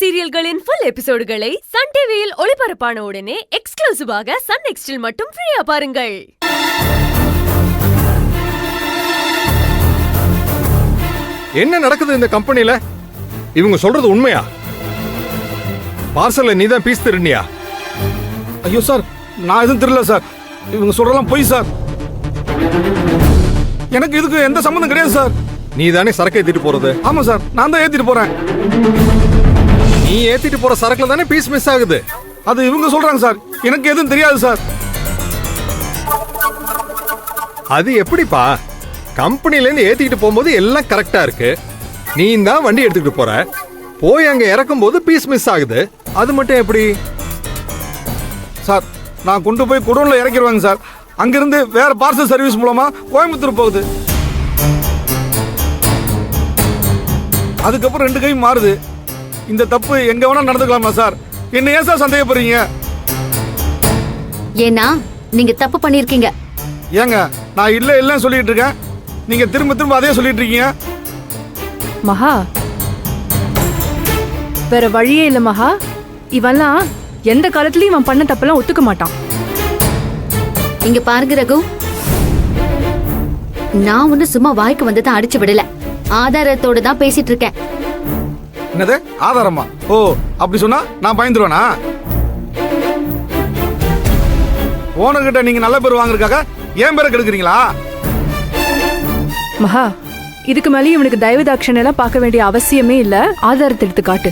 சீரியல்களின் full எபிசோடுகளை Sun டிவியில் ஒளிபரப்பான உடனே எக்ஸ்க்ளூசிவாக சன் நெக்ஸ்டில் மட்டும் ஃப்ரீயா பாருங்கள். என்ன நடக்குது இந்த கம்பெனில? இவங்க சொல்றது உண்மையா? பார்சல்ல நீதான் பீஸ் திருடியா? ஐயோ சார், நான் எதுவும் தெரியல சார். இவங்க சொல்றதெல்லாம் பொய் சார். எனக்கு இதுக்கு எந்த சம்பந்தம் கிடையாது சார். நீ தானே சரக்கு ஏத்திட்டு போறது? ஆமா சார், நான் தான் ஏத்திட்டு போறேன். நீ ஏத்திட்டு போற சரக்குல தானே பீஸ் மிஸ் ஆகுது. அது இவங்க சொல்றாங்க சார், எனக்கு எதுவும் தெரியாது சார். அது எப்படிப்பா? கம்பெனில இருந்து ஏத்திட்டு போகும்போது எல்லாம் கரெக்டா இருக்கு. நீ தான் வண்டி எடுத்துக்கிட்டு போற, போய் அங்க இறக்கும் போது பீஸ் மிஸ் ஆகுது. அது மட்டும் எப்படி சார்? நான் கொண்டு போய் குடோன்ல இறக்கிடுவாங்க சார். அங்கிருந்து வேற பார்சல் சர்வீஸ் மூலமா கோயம்புத்தூர் போகுது. அதுக்கப்புறம் 2 கை மாறுது. இந்த தப்பு எங்க வேணா நடந்துக்கலாமா சார்? என்ன ஏன் சார் சந்தேகப்படுறீங்க? ஏன்னா நீங்க தப்பு பண்ணிருக்கீங்க. ஏங்க, நான் இல்லன்னு சொல்லிட்டு இருக்கேன், நீங்க திரும்ப திரும்ப அதே சொல்லிட்டு இருக்கீங்க. மகா, வேற வழியே இல்ல மகா. இவெல்லாம் எந்த காலத்துலயும் இவன் பண்ண தப்பெல்லாம் ஒத்துக்க மாட்டான். இங்க பாருங்க ரகு, நான் ஒண்ணு சும்மா வாய்க்கு வந்ததை அடிச்சு விடல, ஆதாரத்தோட தான் பேசிட்டு இருக்கேன். என்னது ஆதாரமா? ஓ, அப்படி சொன்னா நான் பயந்துருவேனா? ஓனர்கிட்ட நீங்க நல்ல பேர் வாங்குறதுக்காக ஏன் பேரை கெடுக்குறீங்களா? மகா, இதுக்கு மேலே இவனுக்கு தயவு தாட்சணை எல்லாம் பார்க்க வேண்டிய அவசியமே இல்ல. ஆதாரத்தை எடுத்து காட்டு.